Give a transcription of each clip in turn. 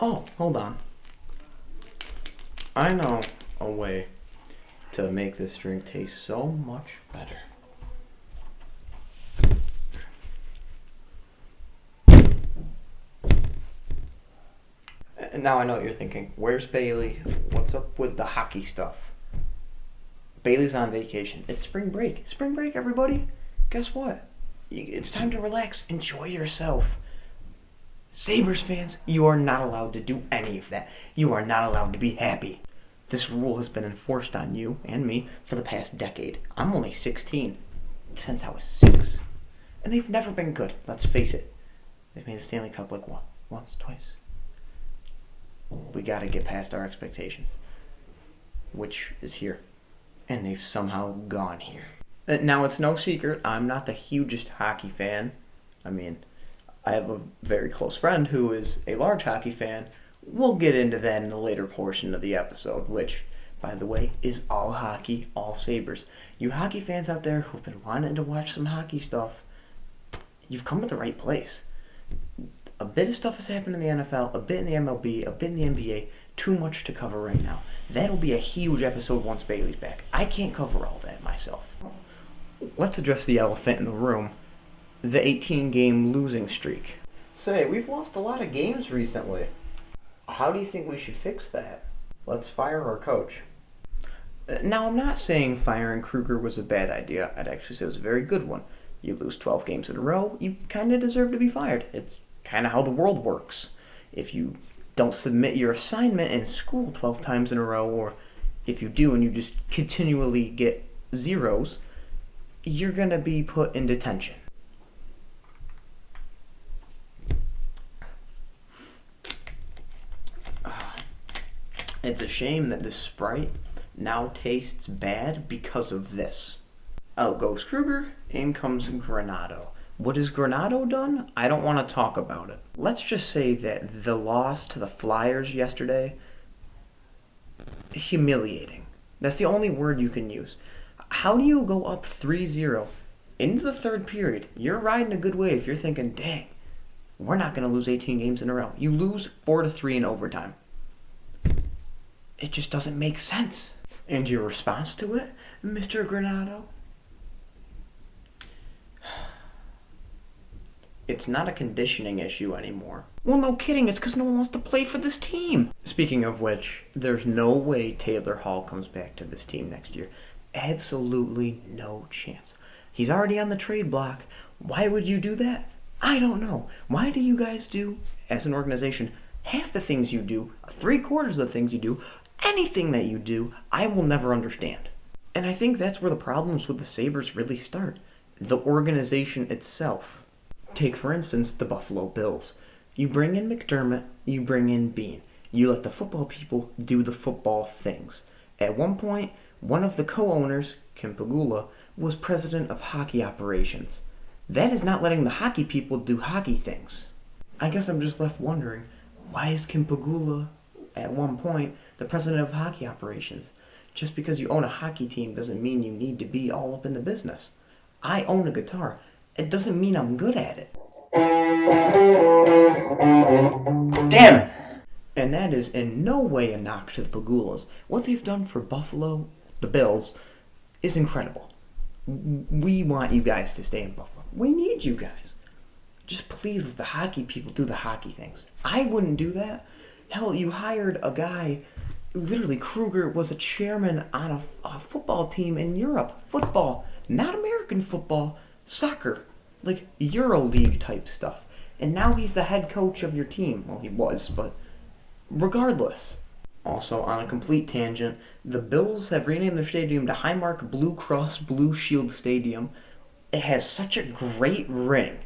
Oh, hold on. I know a way to make this drink taste so much better. And now I know what you're thinking. Where's Bailey? What's up with the hockey stuff? Bailey's on vacation. It's spring break. Spring break, everybody. Guess what? It's time to relax. Enjoy yourself. Sabres fans, you are not allowed to do any of that. You are not allowed to be happy. This rule has been enforced on you and me for the past decade. I'm only 16. Since I was 6. And they've never been good. Let's face it. They've made the Stanley Cup like what? Once, twice? We gotta get past our expectations. Which is here. And they've somehow gone here. Now, it's no secret, I'm not the hugest hockey fan. I mean, I have a very close friend who is a large hockey fan. We'll get into that in the later portion of the episode, which, by the way, is all hockey, all Sabres. You hockey fans out there who've been wanting to watch some hockey stuff, you've come to the right place. A bit of stuff has happened in the NFL, a bit in the MLB, a bit in the NBA. Too much to cover right now. That'll be a huge episode once Bailey's back. I can't cover all that myself. Let's address the elephant in the room. The 18-game losing streak. Say, we've lost a lot of games recently. How do you think we should fix that? Let's fire our coach. Now, I'm not saying firing Kruger was a bad idea. I'd actually say it was a very good one. You lose 12 games in a row, you kind of deserve to be fired. It's kind of how the world works. If you don't submit your assignment in school 12 times in a row, or if you do and you just continually get zeros, you're going to be put in detention. It's a shame that this Sprite now tastes bad because of this. Out goes Kruger, in comes Granado. What has Granado done? I don't want to talk about it. Let's just say that the loss to the Flyers yesterday, humiliating. That's the only word you can use. How do you go up 3-0 into the third period? You're riding a good wave. You're thinking, dang, we're not going to lose 18 games in a row. You lose 4-3 in overtime. It just doesn't make sense. And your response to it, Mr. Granado? It's not a conditioning issue anymore. Well, no kidding, it's because no one wants to play for this team. Speaking of which, there's no way Taylor Hall comes back to this team next year. Absolutely no chance. He's already on the trade block. Why would you do that? I don't know. Why do you guys do, as an organization, half the things you do, 3/4 of the things you do, anything that you do, I will never understand. And I think that's where the problems with the Sabres really start. The organization itself. Take, for instance, the Buffalo Bills. You bring in McDermott, you bring in Bean. You let the football people do the football things. At one point, one of the co-owners, Kim Pegula, was president of hockey operations. That is not letting the hockey people do hockey things. I guess I'm just left wondering, why is Kim Pegula, at one point, the president of hockey operations? Just because you own a hockey team doesn't mean you need to be all up in the business. I own a guitar. It doesn't mean I'm good at it. Damn it! And that is in no way a knock to the Pegulas. What they've done for Buffalo, the Bills, is incredible. We want you guys to stay in Buffalo. We need you guys. Just please let the hockey people do the hockey things. I wouldn't do that. Hell, you hired a guy, literally Kruger was a chairman on a football team in Europe. Football, not American football. Soccer, like EuroLeague type stuff. And now he's the head coach of your team. Well, he was, but regardless. Also, on a complete tangent, the Bills have renamed their stadium to Highmark Blue Cross Blue Shield Stadium. It has such a great ring.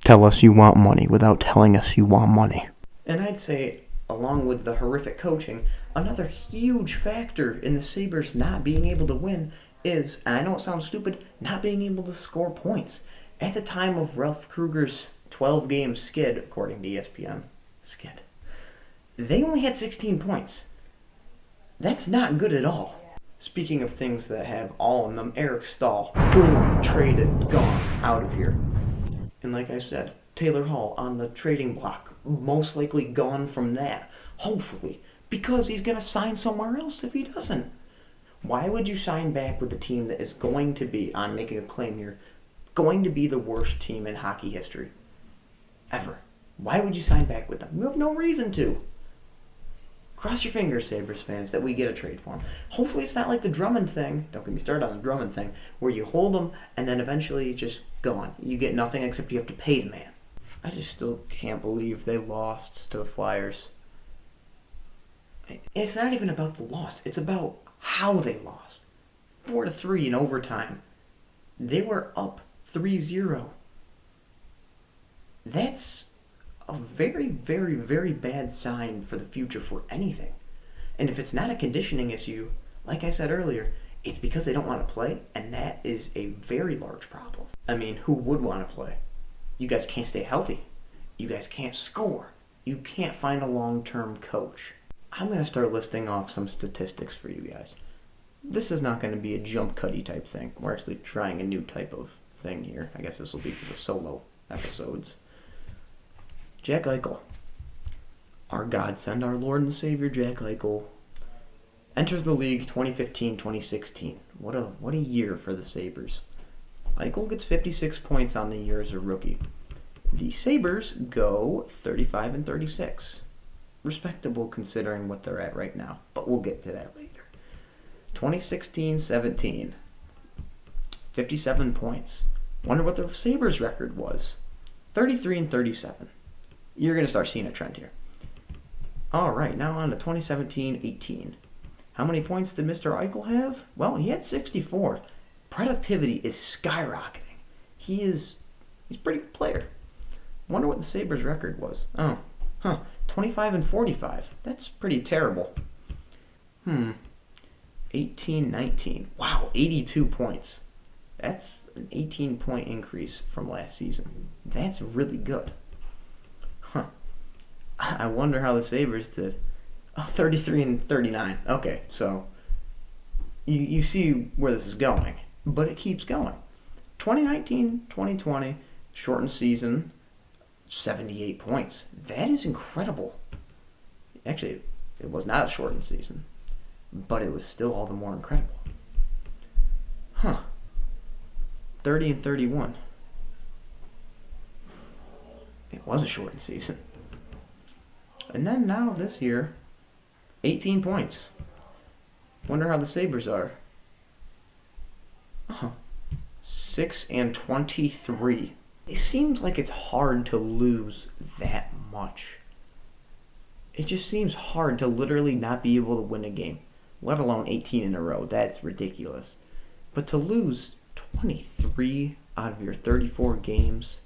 Tell us you want money without telling us you want money. And I'd say, along with the horrific coaching, another huge factor in the Sabres not being able to win is, and I know it sounds stupid, not being able to score points. At the time of Ralph Kruger's 12-game skid, according to ESPN, they only had 16 points. That's not good at all. Speaking of things that have all in them, Eric Stahl, boom, traded, gone, out of here. And like I said, Taylor Hall on the trading block, most likely gone from that, hopefully, because he's going to sign somewhere else if he doesn't. Why would you sign back with a team that is going to be, I'm making a claim here, going to be the worst team in hockey history? Ever. Why would you sign back with them? You have no reason to. Cross your fingers, Sabres fans, that we get a trade for him. Hopefully it's not like the Drummond thing, don't get me started on the Drummond thing, where you hold him and then eventually he's just gone. You get nothing except you have to pay the man. I just still can't believe they lost to the Flyers. It's not even about the loss. It's about how they lost. 4-3 in overtime. They were up 3-0. That's a very, very, very bad sign for the future for anything. And if it's not a conditioning issue, like I said earlier, it's because they don't want to play, and that is a very large problem. I mean, who would want to play? You guys can't stay healthy. You guys can't score. You can't find a long-term coach. I'm going to start listing off some statistics for you guys. This is not going to be a jump cutty type thing. We're actually trying a new type of thing here. I guess this will be for the solo episodes. Jack Eichel, our godsend, our Lord and Savior Jack Eichel, enters the league 2015-2016. What a year for the Sabres. Eichel gets 56 points on the year as a rookie. The Sabres go 35-36. Respectable considering what they're at right now, but we'll get to that later. 2016-17, 57 points. Wonder what the Sabres record was. 33-37. You're going to start seeing a trend here. All right, now on to 2017-18. How many points did Mr. Eichel have? Well, he had 64. Productivity is skyrocketing. He's a pretty good player. Wonder what the Sabres record was. 25-45. That's pretty terrible. 18-19. Wow, 82 points. That's an 18-point increase from last season. That's really good. I wonder how the Sabres did. 33-39. Okay, so you see where this is going, but it keeps going. 2019-2020, shortened season, 78 points. That is incredible. Actually, it was not a shortened season, but it was still all the more incredible. 30-31. It was a shortened season. And then now this year, 18 points. Wonder how the Sabres are. 6-23. It seems like it's hard to lose that much. It just seems hard to literally not be able to win a game, let alone 18 in a row. That's ridiculous. But to lose 23 out of your 34 games,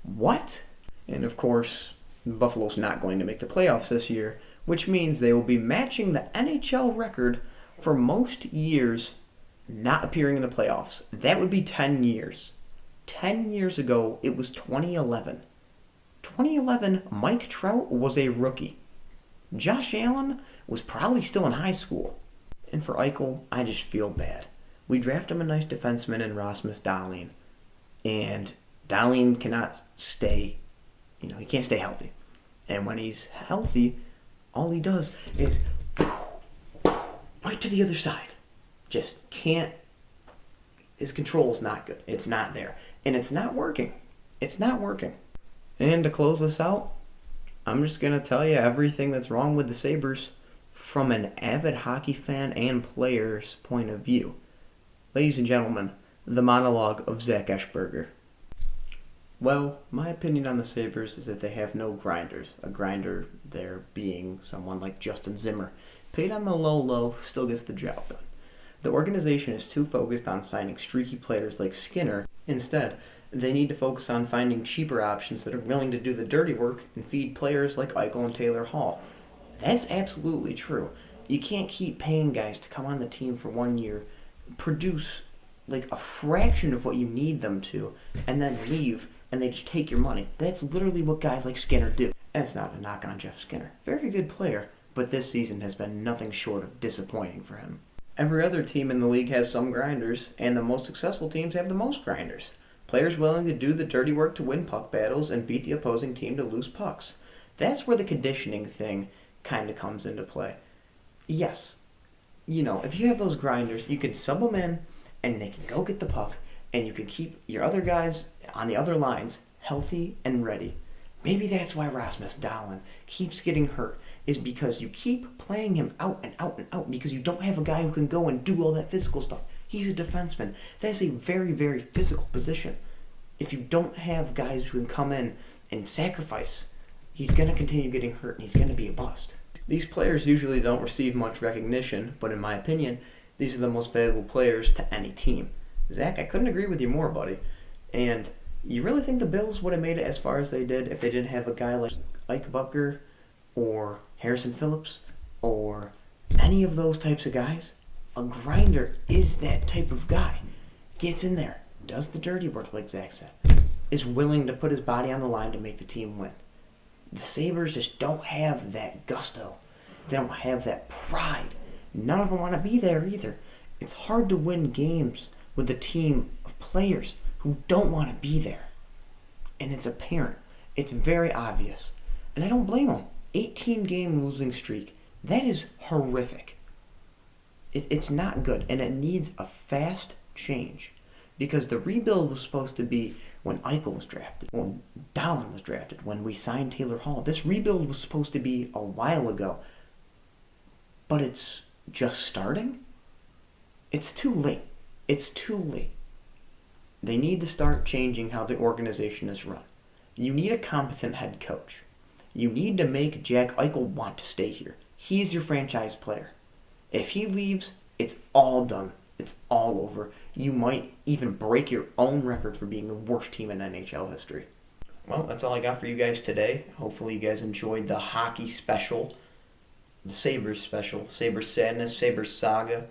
what? And of course, Buffalo's not going to make the playoffs this year, which means they will be matching the NHL record for most years not appearing in the playoffs. That would be 10 years. 10 years ago, it was 2011. 2011, Mike Trout was a rookie. Josh Allen was probably still in high school. And for Eichel, I just feel bad. We draft him a nice defenseman in Rasmus Dahlin, and Dahlin cannot stay, he can't stay healthy. And when he's healthy, all he does is right to the other side. Just can't, his control is not good. It's not there. And it's not working. It's not working. And to close this out, I'm just going to tell you everything that's wrong with the Sabres from an avid hockey fan and player's point of view. Ladies and gentlemen, the monologue of Zach Eschberger. Well, my opinion on the Sabres is that they have no grinders. A grinder there being someone like Justin Zimmer. Paid on the low, still gets the job done. The organization is too focused on signing streaky players like Skinner. Instead, they need to focus on finding cheaper options that are willing to do the dirty work and feed players like Eichel and Taylor Hall. That's absolutely true. You can't keep paying guys to come on the team for 1 year, produce like a fraction of what you need them to, and then leave, and they just take your money. That's literally what guys like Skinner do. That's not a knock on Jeff Skinner. Very good player, but this season has been nothing short of disappointing for him. Every other team in the league has some grinders, and the most successful teams have the most grinders. Players willing to do the dirty work to win puck battles and beat the opposing team to lose pucks. That's where the conditioning thing kind of comes into play. Yes, if you have those grinders, you can sub them in and they can go get the puck, and you can keep your other guys on the other lines healthy and ready. Maybe that's why Rasmus Dahlin keeps getting hurt, is because you keep playing him out and out and out because you don't have a guy who can go and do all that physical stuff. He's a defenseman. That's a very, very physical position. If you don't have guys who can come in and sacrifice, he's going to continue getting hurt and he's going to be a bust. These players usually don't receive much recognition, but in my opinion, these are the most valuable players to any team. Zach, I couldn't agree with you more, buddy. And you really think the Bills would have made it as far as they did if they didn't have a guy like Ike Bucker or Harrison Phillips or any of those types of guys? A grinder is that type of guy. Gets in there, does the dirty work like Zach said, is willing to put his body on the line to make the team win. The Sabres just don't have that gusto. They don't have that pride. None of them want to be there either. It's hard to win games with a team of players who don't want to be there. And it's apparent. It's very obvious. And I don't blame them. 18-game losing streak. That is horrific. It's not good. And it needs a fast change. Because the rebuild was supposed to be when Eichel was drafted, when Dahlin was drafted, when we signed Taylor Hall. This rebuild was supposed to be a while ago. But it's just starting? It's too late. It's too late. They need to start changing how the organization is run. You need a competent head coach. You need to make Jack Eichel want to stay here. He's your franchise player. If he leaves, it's all done. It's all over. You might even break your own record for being the worst team in NHL history. Well, that's all I got for you guys today. Hopefully you guys enjoyed the hockey special, the Sabres special, Sabres Sadness, Sabres Saga.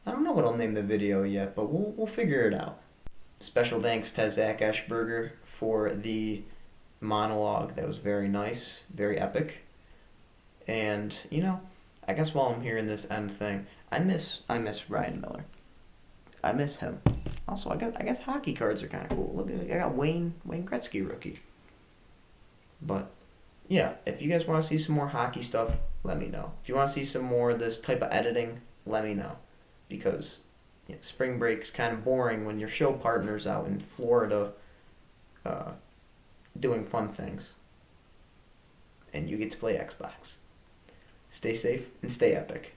I don't know what I'll name the video yet, but we'll figure it out. Special thanks to Zach Eschberger for the monologue. That was very nice, very epic. And, I guess while I'm hearing this end thing, I miss Ryan Miller. I miss him. Also, I guess hockey cards are kind of cool. Look, I got Wayne Gretzky rookie. But yeah, if you guys want to see some more hockey stuff, let me know. If you want to see some more of this type of editing, let me know. Because spring break's kind of boring when your show partner's out in Florida doing fun things. And you get to play Xbox. Stay safe and stay epic.